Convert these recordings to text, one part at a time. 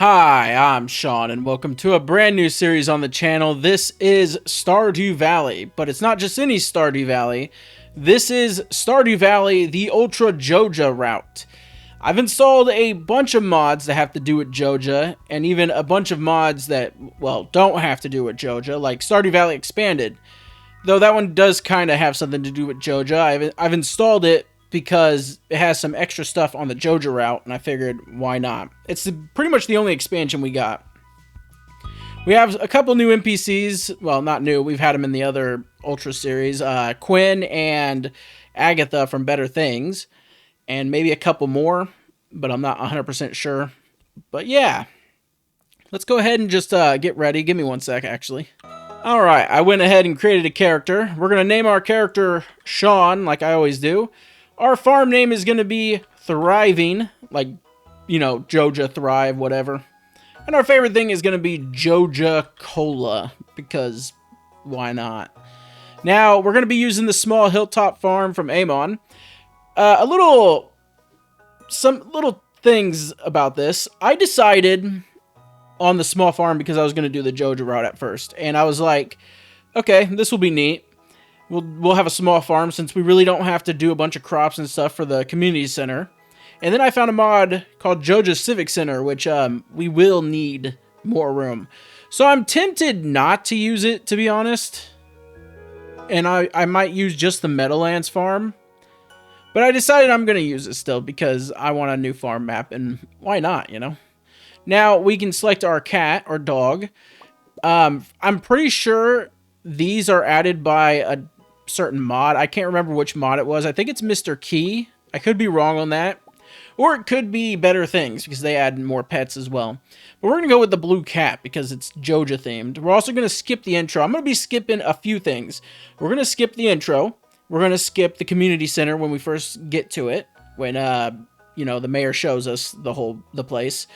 Hi, I'm Sean, and welcome to a brand new series on the channel. This is Stardew Valley, but it's not just any Stardew Valley. This is Stardew Valley, the Ultra Joja route. I've installed a bunch of mods that have to do with Joja, and even a bunch of mods that, well, don't have to do with Joja, like Stardew Valley Expanded. Though that one does kind of have something to do with Joja. I've installed it because it has some extra stuff on the Joja route, and I figured, why not? It's pretty much the only expansion we got. We have a couple new NPCs. Well, not new. We've had them in the other Ultra series. Quinn and Agatha from Better Things. And maybe a couple more, but I'm not 100% sure. But yeah, let's go ahead and just get ready. Give me one sec, actually. Alright, I went ahead and created a character. We're going to name our character Sean, like I always do. Our farm name is going to be Thriving, like, you know, Joja Thrive, whatever. And our favorite thing is going to be Joja Cola, because why not? Now, we're going to be using the small hilltop farm from Amon. Some little things about this. I decided on the small farm because I was going to do the Joja route at first. And I was like, okay, this will be neat. We'll have a small farm since we really don't have to do a bunch of crops and stuff for the community center. And then I found a mod called Joja Civic Center, which we will need more room. So I'm tempted not to use it, to be honest. And I might use just the Meadowlands farm. But I decided I'm going to use it still because I want a new farm map, and why not, you know? Now, we can select our cat or dog. I'm pretty sure these are added by a certain mod. I can't remember which mod it was. I think it's Mr. Key. I could be wrong on that. Or it could be Better Things because they add more pets as well. But we're going to go with the blue cat because it's Joja themed. We're also going to skip the intro. I'm going to be skipping a few things. We're going to skip the intro. We're going to skip the community center when we first get to it. When, you know, the mayor shows us the place.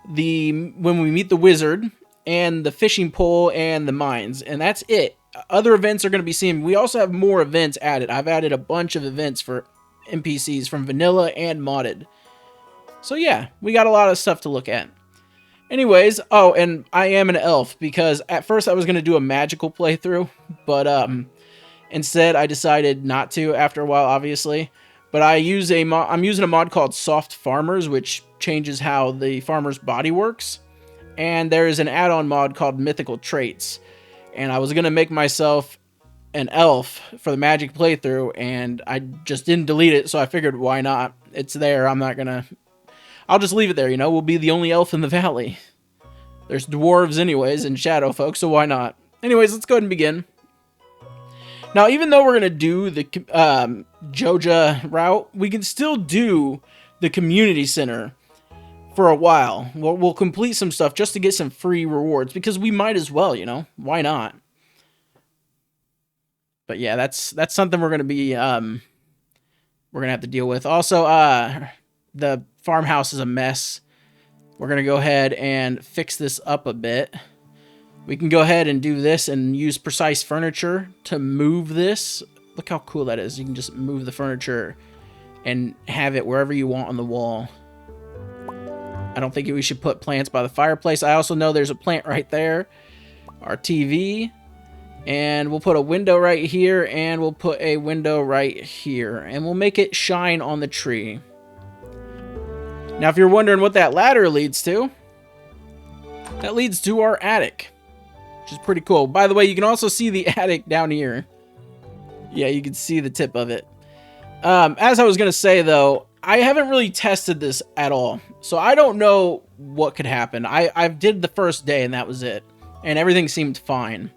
When we meet the wizard and the fishing pole and the mines. And that's it. Other events are going to be seen. We also have more events added. I've added a bunch of events for NPCs from vanilla and modded. So yeah, we got a lot of stuff to look at. Anyways, oh, and I am an elf because at first I was going to do a magical playthrough, but instead I decided not to after a while, obviously. But I'm using a mod called Soft Farmers, which changes how the farmer's body works. And there is an add-on mod called Mythical Traits. And I was going to make myself an elf for the magic playthrough, and I just didn't delete it, so I figured, why not? It's there. I'll just leave it there, you know? We'll be the only elf in the valley. There's dwarves anyways and shadow folk, so why not? Anyways, let's go ahead and begin. Now, even though we're going to do the Joja route, we can still do the community center for a while. We'll complete some stuff just to get some free rewards, because we might as well, you know? Why not? But yeah, that's something we're going to be, we're going to have to deal with. Also, the farmhouse is a mess. We're going to go ahead and fix this up a bit. We can go ahead and do this and use precise furniture to move this. Look how cool that is. You can just move the furniture and have it wherever you want on the wall. I don't think we should put plants by the fireplace. I also know there's a plant right there. Our TV. And we'll put a window right here. And we'll put a window right here. And we'll make it shine on the tree. Now, if you're wondering what that ladder leads to, that leads to our attic, which is pretty cool. By the way, you can also see the attic down here. Yeah, you can see the tip of it. As I was going to say, though, I haven't really tested this at all, so I don't know what could happen. I did the first day, and that was it, and everything seemed fine.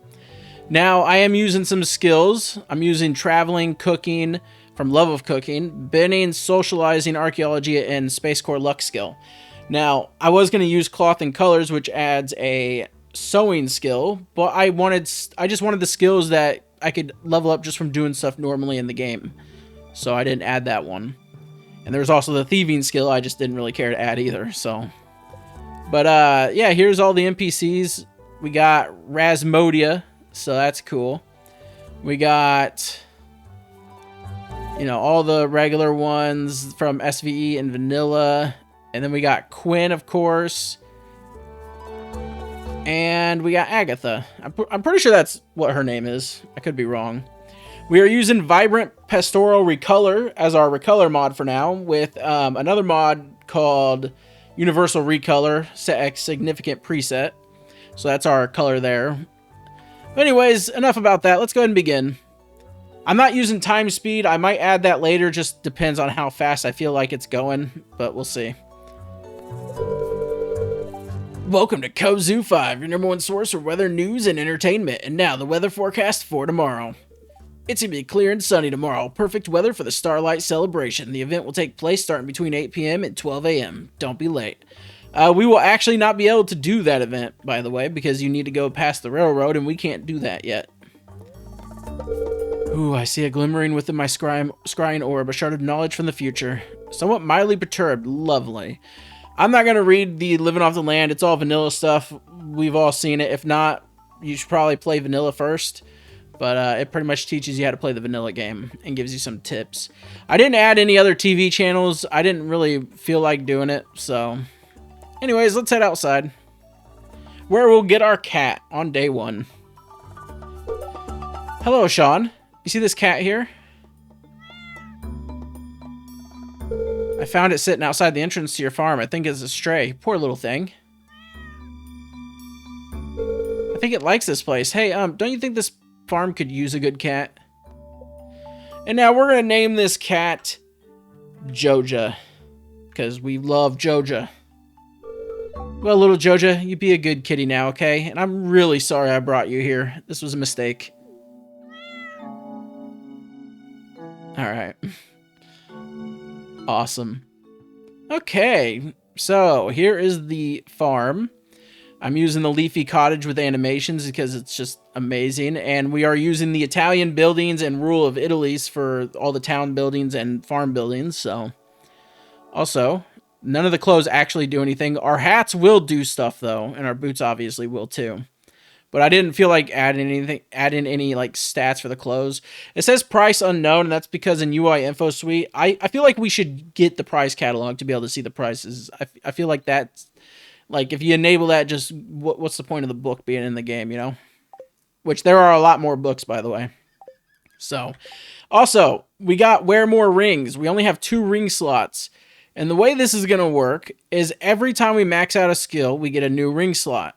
Now, I am using some skills. I'm using traveling, cooking, from Love of Cooking, Binning, Socializing, Archaeology, and Space Core Luck skill. Now, I was going to use Cloth and Colors, which adds a sewing skill, but I just wanted the skills that I could level up just from doing stuff normally in the game. So I didn't add that one. And there's also the thieving skill I just didn't really care to add either, so. But, yeah, here's all the NPCs. We got Rasmodia, so that's cool. We got, you know, all the regular ones from SVE and Vanilla. And then we got Quinn, of course. And we got Agatha. I'm pretty sure that's what her name is. I could be wrong. We are using Vibrant Pastoral Recolor as our recolor mod for now, with another mod called Universal Recolor, set a significant preset. So that's our color there. But anyways, enough about that. Let's go ahead and begin. I'm not using time speed. I might add that later. Just depends on how fast I feel like it's going, but we'll see. Welcome to Ep01, your #1 source for weather news and entertainment. And now the weather forecast for tomorrow. It's going to be clear and sunny tomorrow. Perfect weather for the Starlight Celebration. The event will take place starting between 8 p.m. and 12 a.m. Don't be late. We will actually not be able to do that event, by the way, because you need to go past the railroad, and we can't do that yet. Ooh, I see a glimmering within my scrying orb, a shard of knowledge from the future. Somewhat mildly perturbed. Lovely. I'm not going to read the Living Off the Land. It's all vanilla stuff. We've all seen it. If not, you should probably play vanilla first. But it pretty much teaches you how to play the vanilla game and gives you some tips. I didn't add any other TV channels. I didn't really feel like doing it. So, anyways, let's head outside, where we'll get our cat on day 1. Hello, Sean. You see this cat here? I found it sitting outside the entrance to your farm. I think it's a stray. Poor little thing. I think it likes this place. Hey, don't you think this farm could use a good cat? And now we're gonna name this cat Joja, because we love Joja. Well, little Joja, you be a good kitty now, okay? And I'm really sorry I brought you here. This was a mistake. Alright. Awesome. Okay, so here is the farm. I'm using the leafy cottage with animations because it's just amazing. And we are using the Italian buildings and rule of Italy's for all the town buildings and farm buildings. So, also, none of the clothes actually do anything. Our hats will do stuff though, and our boots obviously will too. But I didn't feel like adding any like stats for the clothes. It says price unknown, and that's because in UI Info Suite, I feel like we should get the price catalog to be able to see the prices. I feel like that's, like, if you enable that, just what's the point of the book being in the game, you know? Which there are a lot more books, by the way. So, also, we got wear more rings. We only have 2 ring slots. And the way this is going to work is every time we max out a skill, we get a new ring slot.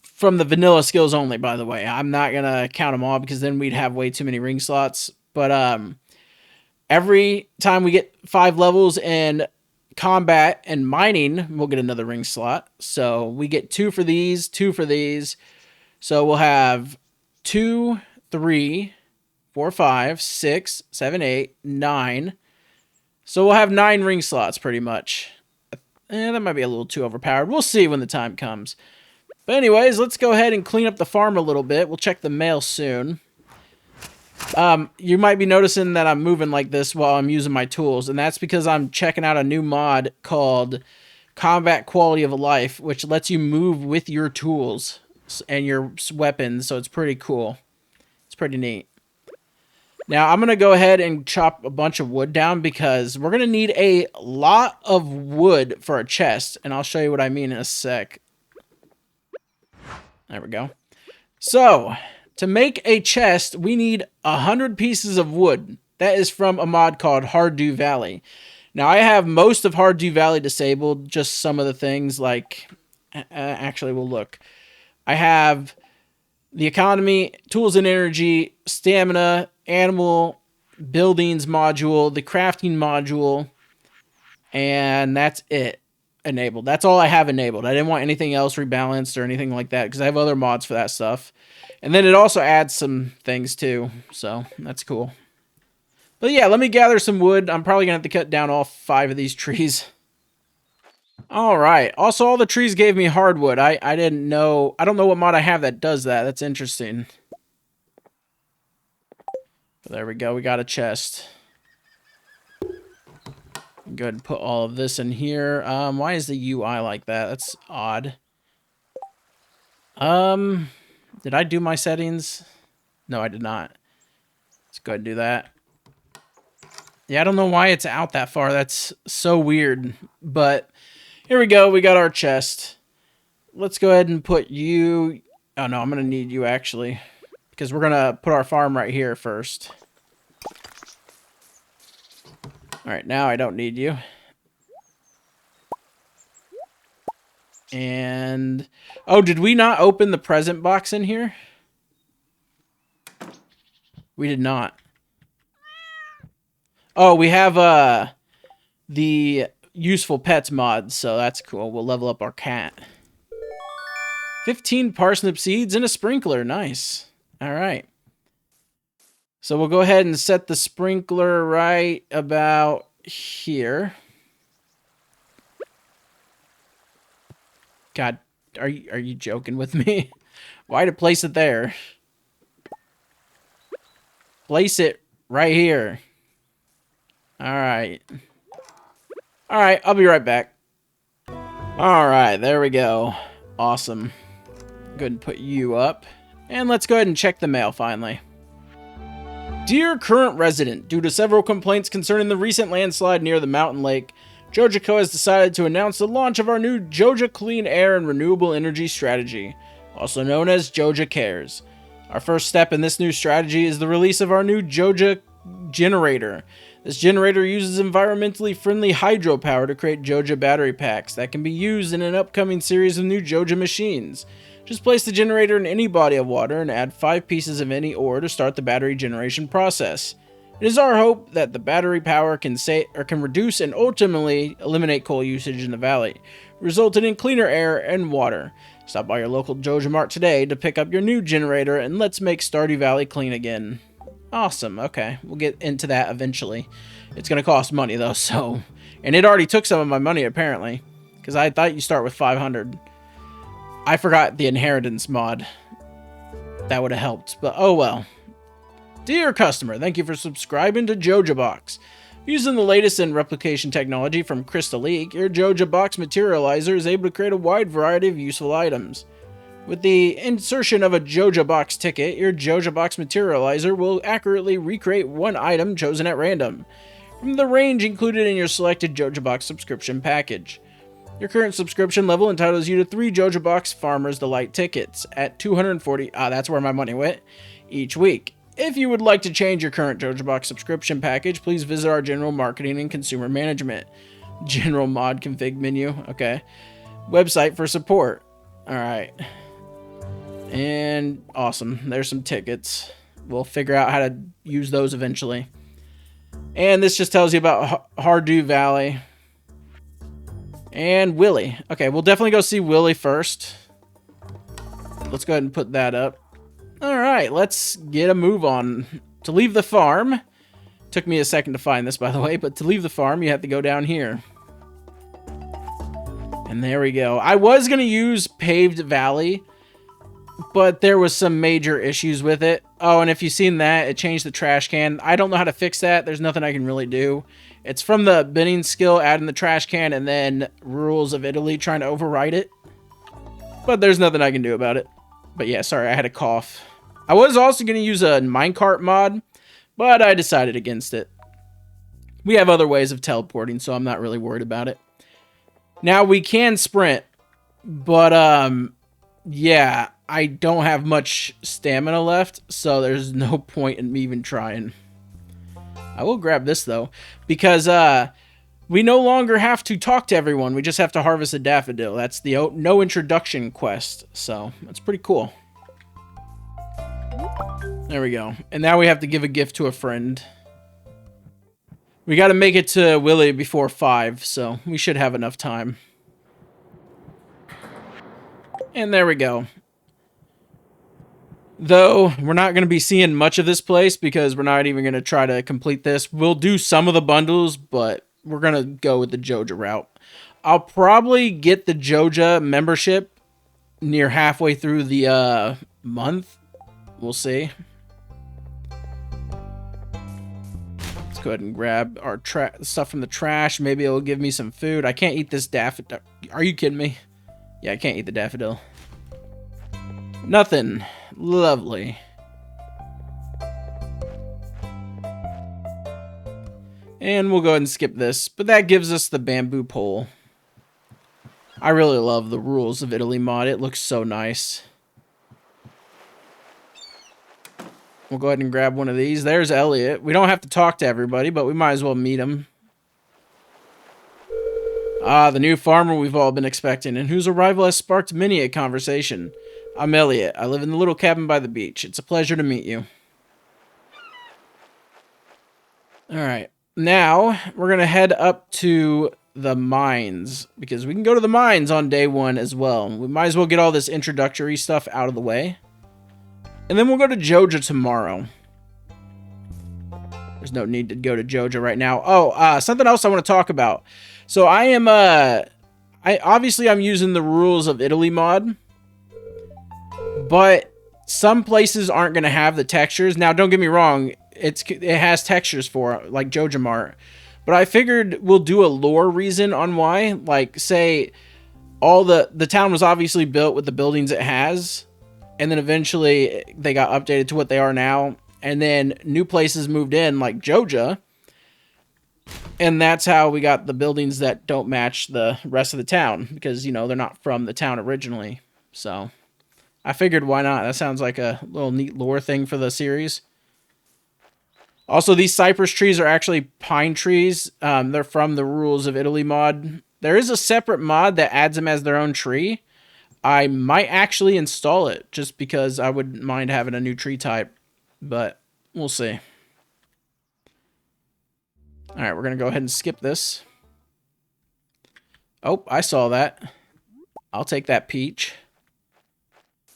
From the vanilla skills only, by the way. I'm not going to count them all because then we'd have way too many ring slots. But every time we get 5 levels in combat and mining, we'll get another ring slot. So we get 2 for these, 2 for these. So we'll have 2, 3, 4, 5, 6, 7, 8, 9. So we'll have 9 ring slots pretty much. That might be a little too overpowered. We'll see when the time comes. But anyways, let's go ahead and clean up the farm a little bit. We'll check the mail soon. You might be noticing that I'm moving like this while I'm using my tools, and that's because I'm checking out a new mod called Combat Quality of Life, which lets you move with your tools and your weapons, so it's pretty cool. It's pretty neat. Now, I'm going to go ahead and chop a bunch of wood down because we're going to need a lot of wood for a chest, and I'll show you what I mean in a sec. There we go. So, to make a chest, we need 100 pieces of wood. That is from a mod called Stardew Valley. Now, I have most of Stardew Valley disabled, just some of the things like... actually, we'll look. I have the economy, tools and energy, stamina, animal, buildings module, the crafting module, and that's it. Enabled. That's all I have enabled. I didn't want anything else rebalanced or anything like that because I have other mods for that stuff. And then it also adds some things too, so that's cool. But yeah, let me gather some wood. I'm probably going to have to cut down all 5 of these trees. Alright, also all the trees gave me hardwood. I didn't know, I don't know what mod I have that does that. That's interesting. But there we go, we got a chest. Go ahead and put all of this in here. Why is the UI like that? That's odd. Did I do my settings? No, I did not. Let's go ahead and do that. Yeah, I don't know why it's out that far. That's so weird. But here we go. We got our chest. let's go ahead and put you... Oh, no, I'm going to need you, actually. Because we're going to put our farm right here first. Alright, now I don't need you. And... Oh, did we not open the present box in here? We did not. Oh, we have the useful pets mod, so that's cool. We'll level up our cat. 15 parsnip seeds and a sprinkler. Nice. All right. So we'll go ahead and set the sprinkler right about here. God, are you joking with me? Why to place it there? Place it right here. All right. All right, I'll be right back. All right, there we go. Awesome. Go ahead and put you up. And let's go ahead and check the mail finally. Dear current resident, due to several complaints concerning the recent landslide near the mountain lake, Joja Co. has decided to announce the launch of our new Joja Clean Air and Renewable Energy Strategy, also known as Joja Cares. Our first step in this new strategy is the release of our new Joja generator. This generator uses environmentally friendly hydropower to create Joja battery packs that can be used in an upcoming series of new Joja machines. Just place the generator in any body of water and add 5 pieces of any ore to start the battery generation process. It is our hope that the battery power can reduce and ultimately eliminate coal usage in the valley, resulting in cleaner air and water. Stop by your local Joja Mart today to pick up your new generator, and let's make Stardew Valley clean again. Awesome, okay. We'll get into that eventually. It's going to cost money, though, so... And it already took some of my money, apparently, because I thought you start with 500. I forgot the inheritance mod. That would have helped, but oh well. Dear customer, thank you for subscribing to Joja Box. Using the latest in replication technology from Crystal Leak, your Joja Box materializer is able to create a wide variety of useful items. With the insertion of a Joja Box ticket, your Joja Box materializer will accurately recreate one item chosen at random, from the range included in your selected Joja Box subscription package. Your current subscription level entitles you to 3 Joja Box Farmer's Delight tickets at 240, that's where my money went, each week. If you would like to change your current Joja Box subscription package, please visit our General Marketing and Consumer Management. General Mod Config menu, okay. Website for support. Alright. And awesome, there's some tickets. We'll figure out how to use those eventually. And this just tells you about Stardew Valley. And Willy. Okay, we'll definitely go see Willy first. Let's go ahead and put that up. Alright, let's get a move on. To leave the farm, took me a second to find this, by the way, but to leave the farm, you have to go down here. And there we go. I was going to use Paved Valley, but there was some major issues with it. Oh, and if you've seen that, it changed the trash can. I don't know how to fix that. There's nothing I can really do. It's from the binning skill, adding the trash can, and then Rules of Italy trying to override it. But there's nothing I can do about it. But yeah, sorry, I had a cough. I was also going to use a minecart mod, but I decided against it. We have other ways of teleporting, so I'm not really worried about it. Now, we can sprint, but, yeah, I don't have much stamina left, so there's no point in me even trying. I will grab this, though, because, we no longer have to talk to everyone. We just have to harvest a daffodil. That's the no introduction quest, so that's pretty cool. There we go. And now we have to give a gift to a friend. We got to make it to Willy before 5, so we should have enough time. And there we go. Though, we're not going to be seeing much of this place because we're not even going to try to complete this. We'll do some of the bundles, but we're going to go with the Joja route. I'll probably get the Joja membership near halfway through the month. We'll see. Let's go ahead and grab our stuff from the trash. Maybe it'll give me some food. I can't eat this daffodil. Are you kidding me? Yeah, I can't eat the daffodil. Nothing. Lovely. And we'll go ahead and skip this. But that gives us the bamboo pole. I really love the Rules of Italy mod. It looks so nice. We'll go ahead and grab one of these. There's Elliot. We don't have to talk to everybody, but we might as well meet him. Ah, the new farmer we've all been expecting, and whose arrival has sparked many a conversation. I'm Elliot. I live in the little cabin by the beach. It's a pleasure to meet you. Alright. Now, we're going to head up to the mines, because we can go to the mines on day 1 as well. We might as well get all this introductory stuff out of the way. And then we'll go to Joja tomorrow. There's no need to go to Joja right now. Oh, something else I want to talk about. So I am, obviously I'm using the Rules of Italy mod. But some places aren't going to have the textures. Now, don't get me wrong. It has textures for it, like Joja Mart. But I figured we'll do a lore reason on why. Like, say, all the town was obviously built with the buildings it has. And then eventually they got updated to what they are now. And then new places moved in, like Joja. And that's how we got the buildings that don't match the rest of the town. Because, you know, they're not from the town originally. So I figured, why not? That sounds like a little neat lore thing for the series. Also, these cypress trees are actually pine trees. They're from the Rules of Italy mod. There is a separate mod that adds them as their own tree. I might actually install it just because I wouldn't mind having a new tree type. But we'll see. Alright, we're going to go ahead and skip this. Oh, I saw that. I'll take that peach.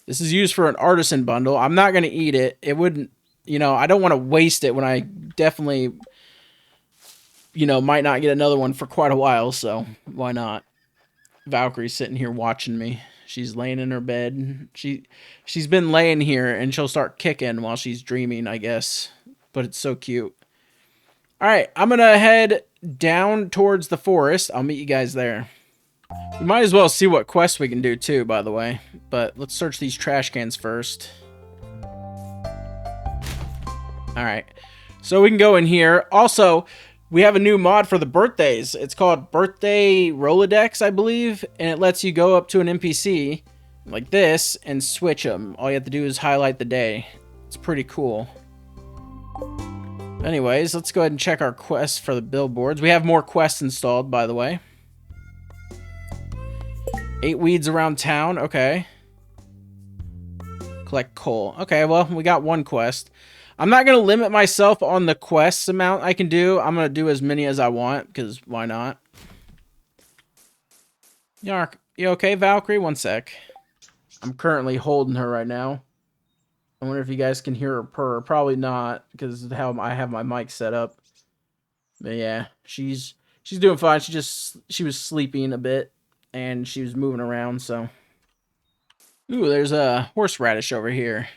This is used for an artisan bundle. I'm not going to eat it. It wouldn't, you know, I don't want to waste it when I definitely, you know, might not get another one for quite a while, so why not? Valkyrie's sitting here watching me. She's laying in her bed. She's been laying here, and she'll start kicking while she's dreaming, I guess. But it's so cute. Alright, I'm going to head down towards the forest. I'll meet you guys there. We might as well see what quests we can do too, by the way. But let's search these trash cans first. Alright, so we can go in here. Also, we have a new mod for the birthdays. It's called Birthday Rolodex, I believe. And it lets you go up to an NPC like this and switch them. All you have to do is highlight the day. It's pretty cool. Anyways, let's go ahead and check our quests for the billboards. We have more quests installed, by the way. 8 weeds around town. Okay. Collect coal. Okay, well, we got one quest. I'm not going to limit myself on the quests amount I can do. I'm going to do as many as I want, because why not? Yark, you okay, Valkyrie? One sec. I'm currently holding her right now. I wonder if you guys can hear her purr. Probably not, because of how I have my mic set up. But yeah, she's doing fine. She was sleeping a bit, and she was moving around, so. Ooh, there's a horseradish over here.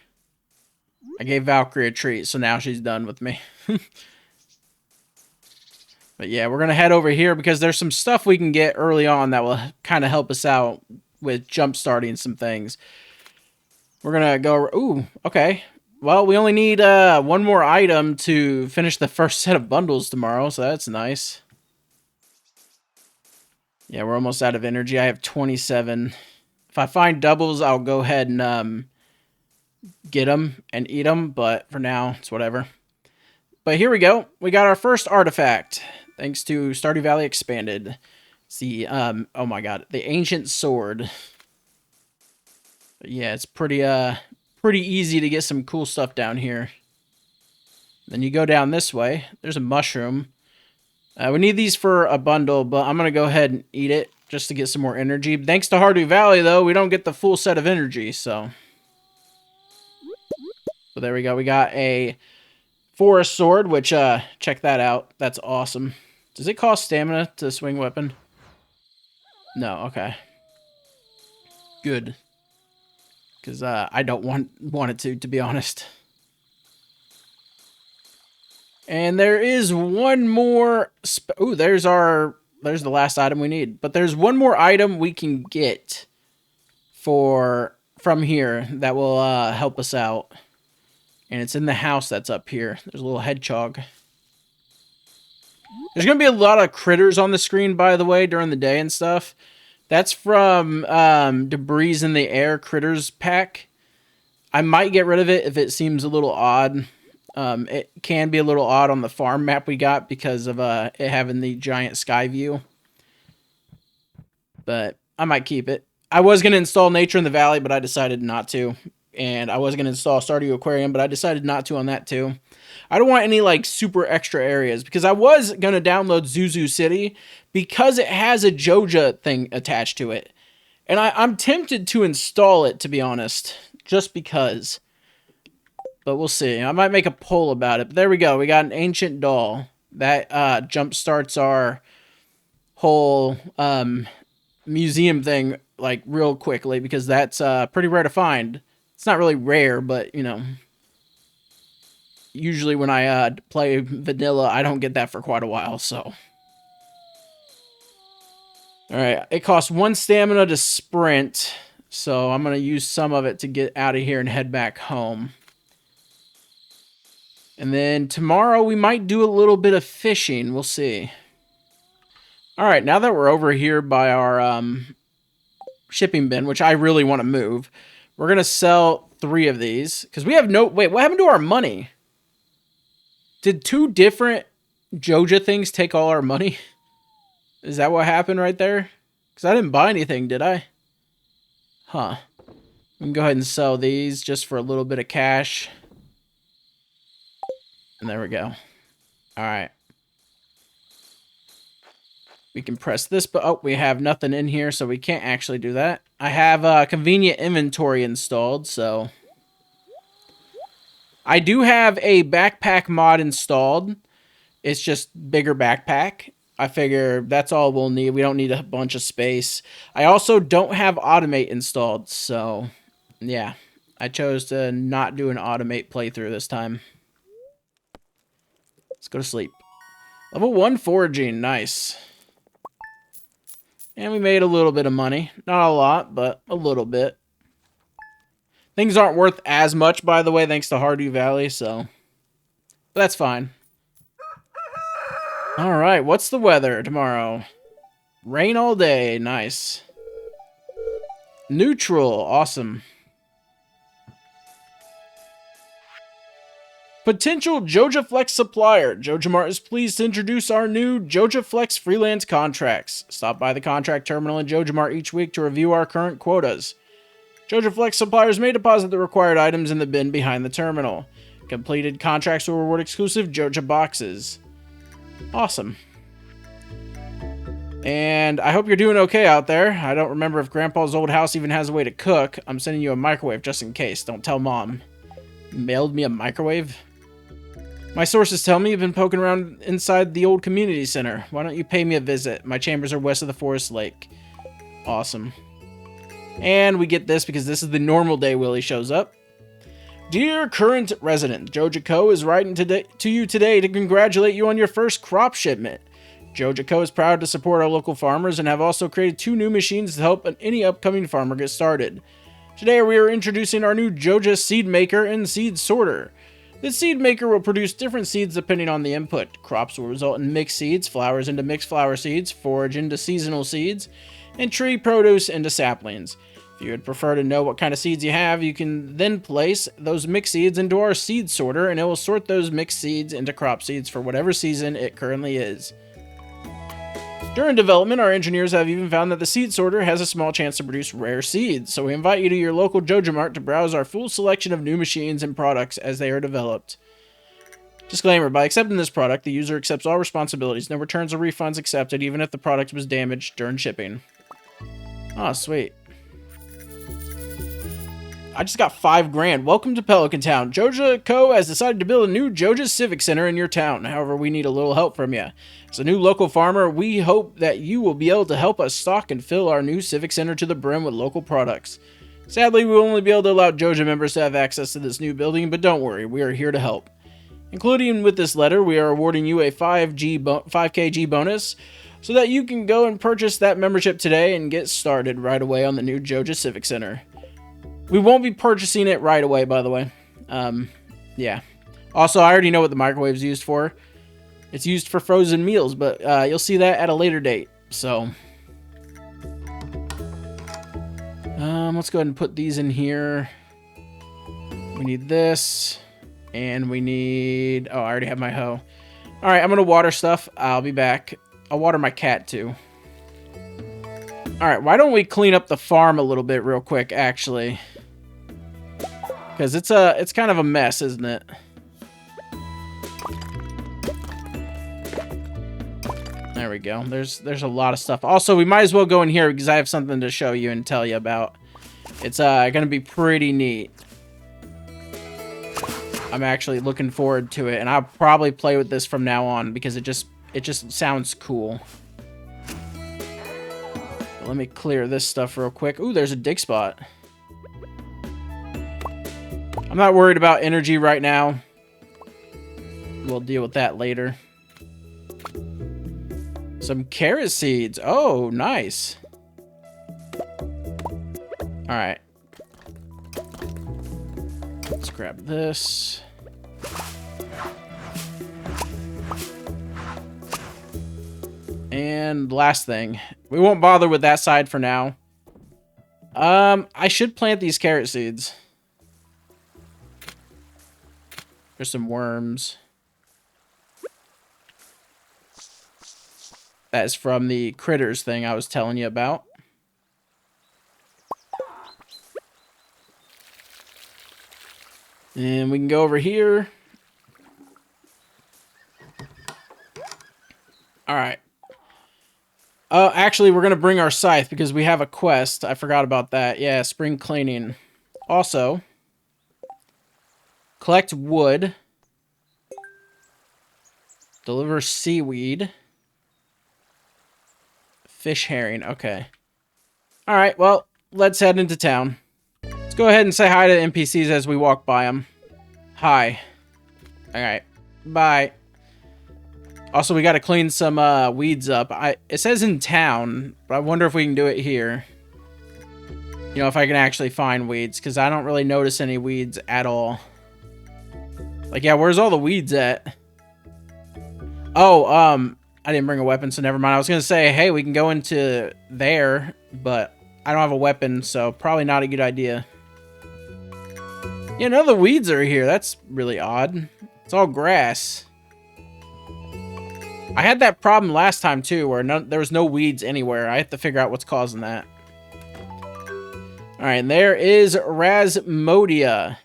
I gave Valkyrie a treat, so now she's done with me. But yeah, we're going to head over here because there's some stuff we can get early on that will kind of help us out with jump-starting some things. We're going to go... Ooh, okay. Well, we only need one more item to finish the first set of bundles tomorrow, so that's nice. Yeah, we're almost out of energy. I have 27. If I find doubles, I'll go ahead and get them and eat them, but for now, it's whatever. But here we go. We got our first artifact, thanks to Stardew Valley Expanded. It's the, oh my god, the Ancient Sword. But yeah, it's pretty easy to get some cool stuff down here. Then you go down this way. There's a mushroom. We need these for a bundle, but I'm going to go ahead and eat it just to get some more energy. Thanks to Stardew Valley, though, we don't get the full set of energy, so. So there we go. We got a forest sword, which, check that out. That's awesome. Does it cost stamina to swing weapon? No, okay. Good. Because I don't want it to be honest. And there is one more... Ooh, there's the last item we need. But there's one more item we can get from here that will help us out. And it's in the house that's up here. There's a little hedgehog. There's going to be a lot of critters on the screen, by the way, during the day and stuff. That's from Debris in the Air Critters pack. I might get rid of it if it seems a little odd. It can be a little odd on the farm map we got because of it having the giant sky view. But I might keep it. I was going to install Nature in the Valley, but I decided not to. And I was going to install Stardew Aquarium, but I decided not to on that too. I don't want any like super extra areas because I was going to download Zuzu City because it has a Joja thing attached to it. And I'm tempted to install it, to be honest, just because. But we'll see. I might make a poll about it. But there we go. We got an ancient doll. That jump starts our whole museum thing like real quickly because that's pretty rare to find. It's not really rare, but you know, usually when I play vanilla, I don't get that for quite a while. So, all right, it costs 1 stamina to sprint, so I'm gonna use some of it to get out of here and head back home. And then tomorrow we might do a little bit of fishing. We'll see. All right, now that we're over here by our shipping bin, which I really want to move, we're going to sell 3 of these. Because we have no... Wait, what happened to our money? Did 2 different Joja things take all our money? Is that what happened right there? Because I didn't buy anything, did I? Huh. We can go ahead and sell these just for a little bit of cash. And there we go. All right. We can press this, but oh, we have nothing in here, so we can't actually do that. I have a convenient inventory installed, so... I do have a backpack mod installed. It's just bigger backpack. I figure that's all we'll need. We don't need a bunch of space. I also don't have Automate installed, so... yeah. I chose to not do an Automate playthrough this time. Let's go to sleep. Level 1 foraging, nice. And we made a little bit of money. Not a lot, but a little bit. Things aren't worth as much, by the way, thanks to Stardew Valley, so... but that's fine. Alright, what's the weather tomorrow? Rain all day, nice. Neutral, awesome. Potential Joja Flex supplier. Joja Mart is pleased to introduce our new Joja Flex freelance contracts. Stop by the contract terminal in Joja Mart each week to review our current quotas. Joja Flex suppliers may deposit the required items in the bin behind the terminal. Completed contracts will reward exclusive Joja boxes. Awesome. And I hope you're doing okay out there. I don't remember if Grandpa's old house even has a way to cook. I'm sending you a microwave just in case. Don't tell Mom. Mailed me a microwave? My sources tell me you've been poking around inside the old community center. Why don't you pay me a visit? My chambers are west of the forest lake. Awesome. And we get this because this is the normal day Willie shows up. Dear current resident, Joja Co. is writing to you today to congratulate you on your first crop shipment. Joja Co. is proud to support our local farmers and have also created 2 new machines to help any upcoming farmer get started. Today we are introducing our new Joja Seed Maker and Seed Sorter. This seed maker will produce different seeds depending on the input. Crops will result in mixed seeds, flowers into mixed flower seeds, forage into seasonal seeds, and tree produce into saplings. If you would prefer to know what kind of seeds you have, you can then place those mixed seeds into our seed sorter, and it will sort those mixed seeds into crop seeds for whatever season it currently is. During development, our engineers have even found that the seed sorter has a small chance to produce rare seeds, so we invite you to your local Joja Mart to browse our full selection of new machines and products as they are developed. Disclaimer, by accepting this product, the user accepts all responsibilities, no returns or refunds accepted, even if the product was damaged during shipping. Oh, sweet. I just got $5,000. Welcome to Pelican Town. Joja Co. has decided to build a new Joja Civic Center in your town. However, we need a little help from you. As a new local farmer, we hope that you will be able to help us stock and fill our new Civic Center to the brim with local products. Sadly, we will only be able to allow Joja members to have access to this new building, but don't worry, we are here to help. Including with this letter, we are awarding you a 5kg bonus so that you can go and purchase that membership today and get started right away on the new Joja Civic Center. We won't be purchasing it right away, by the way. Yeah. Also, I already know what the microwave's used for. It's used for frozen meals, but you'll see that at a later date. So, Let's go ahead and put these in here. We need this. And we need... Oh, I already have my hoe. Alright, I'm going to water stuff. I'll be back. I'll water my cat, too. Alright, why don't we clean up the farm a little bit real quick, actually. Because it's kind of a mess, isn't it? There we go. There's a lot of stuff. Also, we might as well go in here because I have something to show you and tell you about. It's going to be pretty neat. I'm actually looking forward to it, and I'll probably play with this from now on because it just sounds cool. But let me clear this stuff real quick. Ooh, there's a dig spot. I'm not worried about energy right now. We'll deal with that later. Some carrot seeds. Oh, nice. All right. Let's grab this. And last thing. We won't bother with that side for now. I should plant these carrot seeds. There's some worms. That is from the critters thing I was telling you about. And we can go over here. Alright. Actually, we're going to bring our scythe because we have a quest. I forgot about that. Yeah, spring cleaning. Also, collect wood. Deliver seaweed. Fish herring. Okay. Alright, well, let's head into town. Let's go ahead and say hi to the NPCs as we walk by them. Hi. Alright. Bye. Also, we got to clean some weeds up. It says in town, but I wonder if we can do it here. You know, if I can actually find weeds, because I don't really notice any weeds at all. Like, yeah, where's all the weeds at? Oh, I didn't bring a weapon, so never mind. I was going to say, hey, we can go into there, but I don't have a weapon, so probably not a good idea. Yeah, none of the weeds are here. That's really odd. It's all grass. I had that problem last time, too, where there was no weeds anywhere. I have to figure out what's causing that. Alright, and there is Rasmodia.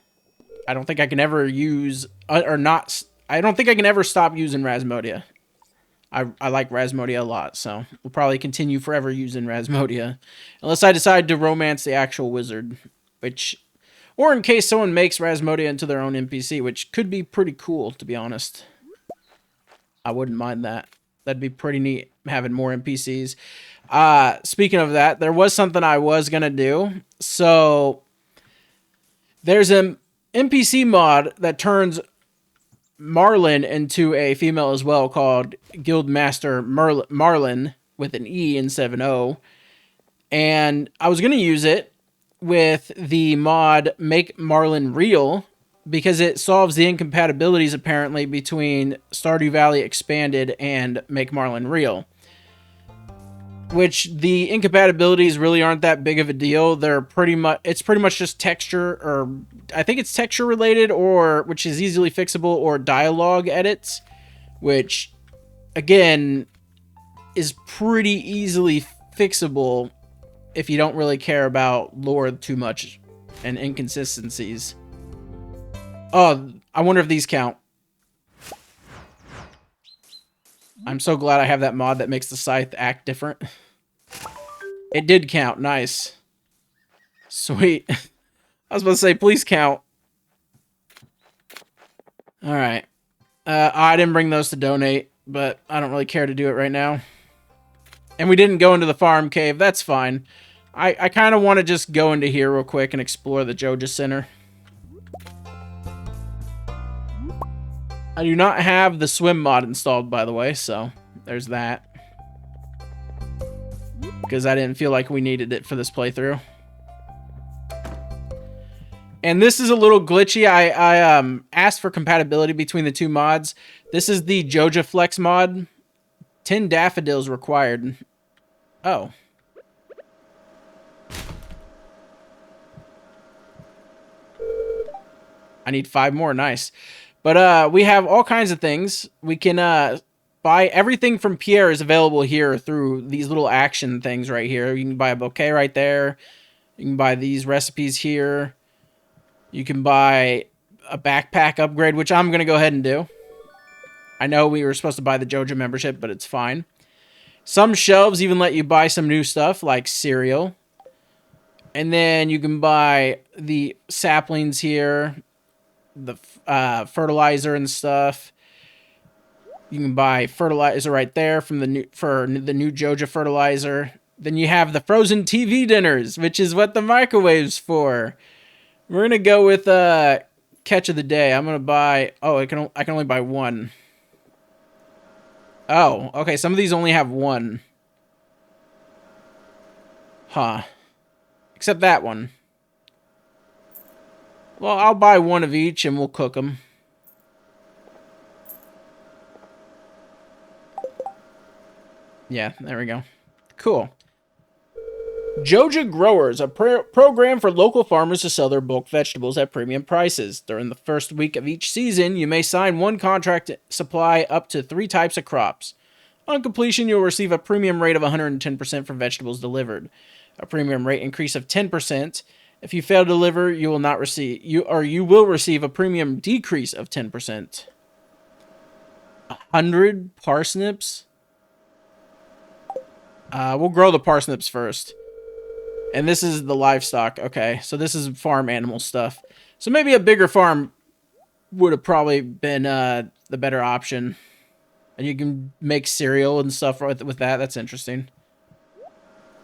I don't think I can ever use... or not... I don't think I can ever stop using Rasmodia. I like Rasmodia a lot, so we'll probably continue forever using Rasmodia. Unless I decide to romance the actual wizard, which... Or in case someone makes Rasmodia into their own NPC, which could be pretty cool, to be honest. I wouldn't mind that. That'd be pretty neat, having more NPCs. Speaking of that, there was something I was going to do. So, there's an NPC mod that turns Marlin into a female as well, called Guildmaster Marlin, with an E instead of an O. And I was going to use it with the mod Make Marlin Real, because it solves the incompatibilities, apparently, between Stardew Valley Expanded and Make Marlin Real. Which, the incompatibilities really aren't that big of a deal. It's pretty much just texture, or I think it's texture related, or which is easily fixable, or dialogue edits, which, again, is pretty easily fixable if you don't really care about lore too much and inconsistencies. Oh, I wonder if these count. I'm so glad I have that mod that makes the scythe act different. It did count. Nice. Sweet. I was about to say, please count. Alright. I didn't bring those to donate, but I don't really care to do it right now. And we didn't go into the farm cave. That's fine. I kind of want to just go into here real quick and explore the Joja Center. I do not have the swim mod installed, by the way, so there's that. Because I didn't feel like we needed it for this playthrough. And this is a little glitchy. I asked for compatibility between the two mods. This is the Joja Flex mod. 10 daffodils required. Oh. I need 5 more. Nice. But we have all kinds of things. We can buy everything from Pierre is available here through these little action things right here. You can buy a bouquet right there. You can buy these recipes here. You can buy a backpack upgrade, which I'm going to go ahead and do. I know we were supposed to buy the Joja membership, but it's fine. Some shelves even let you buy some new stuff, like cereal. And then you can buy the saplings here, the fertilizer and stuff. You can buy fertilizer right there from the new Joja fertilizer. Then you have the frozen TV dinners, which is what the microwave's for. We're gonna go with catch of the day. I'm gonna buy. Oh, I can only buy one. Oh, okay. Some of these only have one. Huh. Except that one. Well, I'll buy one of each and we'll cook them. Yeah, there we go. Cool. Joja Growers, a program for local farmers to sell their bulk vegetables at premium prices. During the first week of each season, you may sign one contract to supply up to 3 types of crops. On completion, you'll receive a premium rate of 110% for vegetables delivered. A premium rate increase of 10%. If you fail to deliver, you will not receive you will receive a premium decrease of 10%. 100 parsnips. We'll grow the parsnips first. And this is the livestock. Okay, so this is farm animal stuff. So maybe a bigger farm would have probably been the better option. And you can make cereal and stuff with that. That's interesting.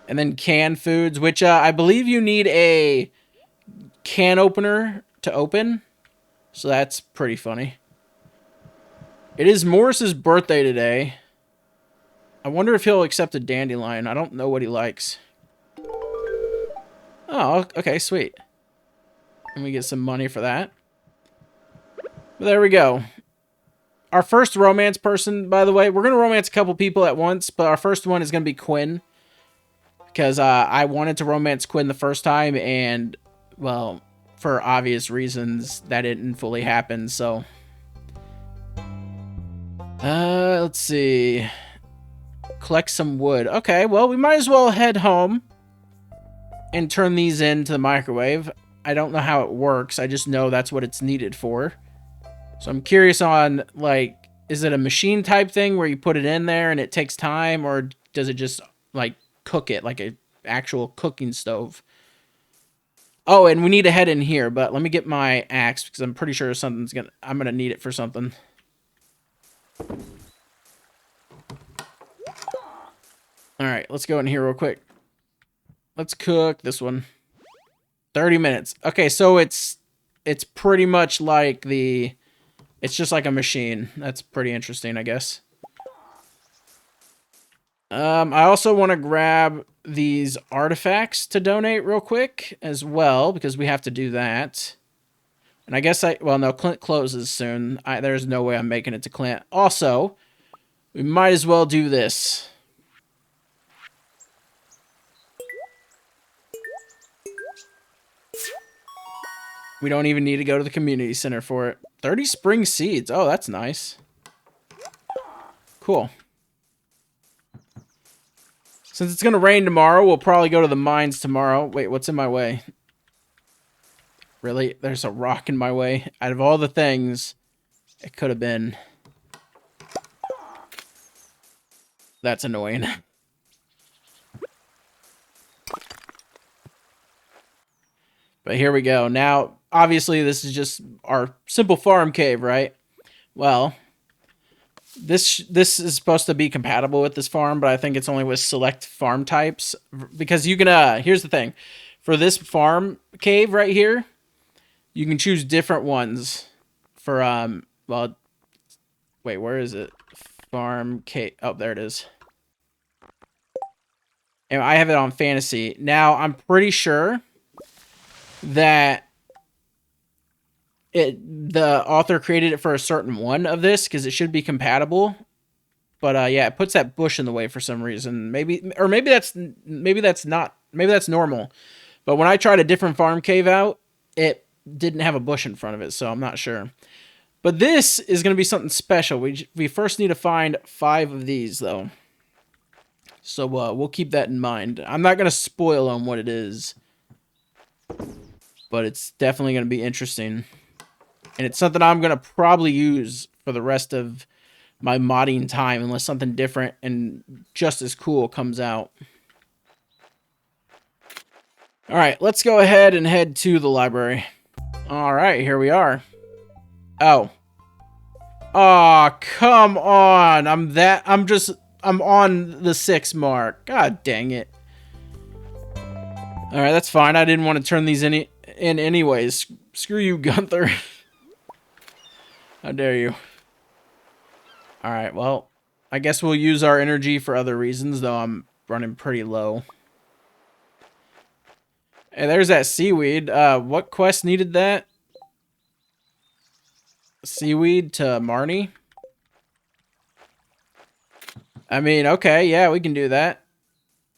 And then canned foods, which I believe you need a can opener to open. So that's pretty funny. It is Morris's birthday today. I wonder if he'll accept a dandelion. I don't know what he likes. Oh, okay, sweet. Let me get some money for that. But there we go. Our first romance person, by the way, we're going to romance a couple people at once, but our first one is going to be Quinn. Because I wanted to romance Quinn the first time, and, well, for obvious reasons, that didn't fully happen, so. Let's see. Collect some wood. Okay, well, we might as well head home and turn these into the microwave. I don't know how it works. I just know that's what it's needed for. So I'm curious on, like, is it a machine type thing where you put it in there and it takes time, or does it just, like, cook it like an actual cooking stove? Oh, and we need to head in here, but let me get my axe because I'm pretty sure I'm gonna need it for something. Alright, let's go in here real quick. Let's cook this one. 30 minutes. Okay, so it's pretty much like it's just like a machine. That's pretty interesting, I guess. I also want to grab these artifacts to donate real quick as well, because we have to do that. And I guess well, no, Clint closes soon. There's no way I'm making it to Clint. Also, we might as well do this. We don't even need to go to the community center for it. 30 spring seeds. Oh, that's nice. Cool. Since it's going to rain tomorrow, we'll probably go to the mines tomorrow. Wait, what's in my way? Really? There's a rock in my way? Out of all the things, it could have been. That's annoying. But here we go. Now, obviously, this is just our simple farm cave, right? Well, this is supposed to be compatible with this farm, but I think it's only with select farm types. Because you can, here's the thing. For this farm cave right here, you can choose different ones for, well, wait, where is it? Farm cave. Oh, there it is. And I have it on fantasy. Now, I'm pretty sure that the author created it for a certain one of this because it should be compatible. But yeah, it puts that bush in the way for some reason. Maybe that's normal. But when I tried a different farm cave out, it didn't have a bush in front of it, so I'm not sure. But this is going to be something special. We first need to find 5 of these, though. So we'll keep that in mind. I'm not going to spoil on what it is, but it's definitely going to be interesting. And it's something I'm going to probably use for the rest of my modding time, unless something different and just as cool comes out. All right, let's go ahead and head to the library. All right, here we are. Oh. Oh, come on. I'm on the 6 mark. God dang it. All right, that's fine. I didn't want to turn these in anyways. Screw you, Gunther. How dare you. All right, well, I guess we'll use our energy for other reasons, though I'm running pretty low. Hey, there's that seaweed. What quest needed that? Seaweed to Marnie? I mean, okay, yeah, we can do that.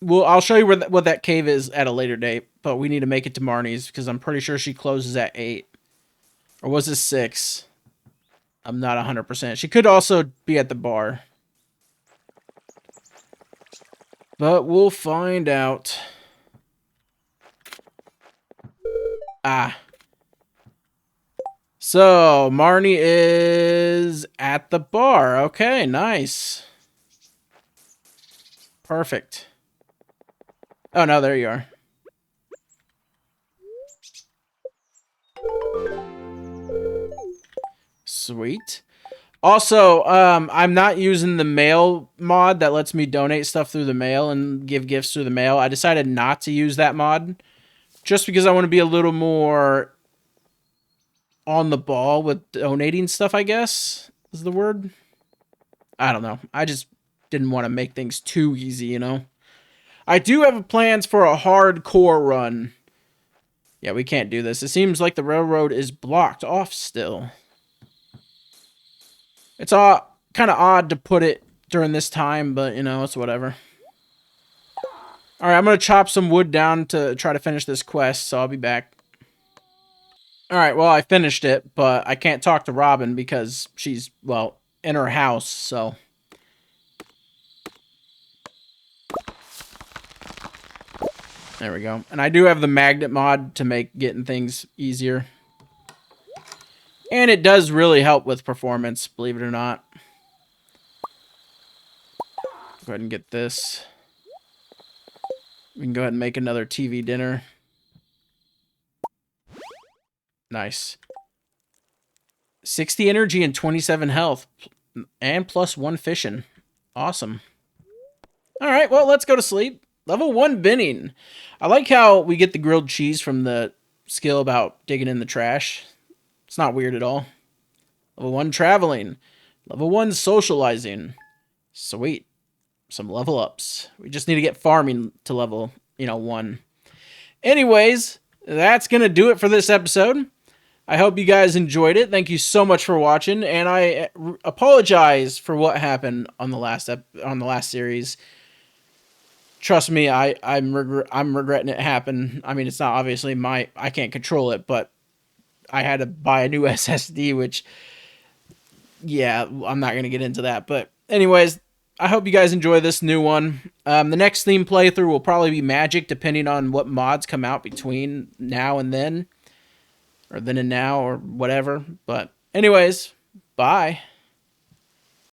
Well, I'll show you what that cave is at a later date, but we need to make it to Marnie's because I'm pretty sure she closes at 8. Or was it 6? I'm not 100%. She could also be at the bar. But we'll find out. Ah. So, Marnie is at the bar. Okay, nice. Perfect. Oh, no, there you are. Sweet. Also, I'm not using the mail mod that lets me donate stuff through the mail and give gifts through the mail. I decided not to use that mod just because I want to be a little more on the ball with donating stuff, I guess, is the word. I don't know. I just didn't want to make things too easy, you know? I do have plans for a hardcore run. Yeah, we can't do this. It seems like the railroad is blocked off still. It's kind of odd to put it during this time, but, you know, it's whatever. Alright, I'm going to chop some wood down to try to finish this quest, so I'll be back. Alright, well, I finished it, but I can't talk to Robin because she's, well, in her house, so... There we go. And I do have the magnet mod to make getting things easier. And it does really help with performance, believe it or not. Go ahead and get this. We can go ahead and make another TV dinner. Nice. 60 energy and 27 health. And plus 1 fishing. Awesome. Alright, well, let's go to sleep. Level 1 binning. I like how we get the grilled cheese from the skill about digging in the trash. It's not weird at all. Level 1 traveling. Level 1 socializing. Sweet. Some level ups. We just need to get farming to level, 1. Anyways, that's going to do it for this episode. I hope you guys enjoyed it. Thank you so much for watching, and I apologize for what happened on the last series. Trust me, I'm regretting it happened. I mean, it's not obviously I can't control it, but I had to buy a new SSD, which, yeah, I'm not going to get into that. But anyways, I hope you guys enjoy this new one. The next theme playthrough will probably be Magic, depending on what mods come out between now and then. Or then and now, or whatever. But anyways, bye.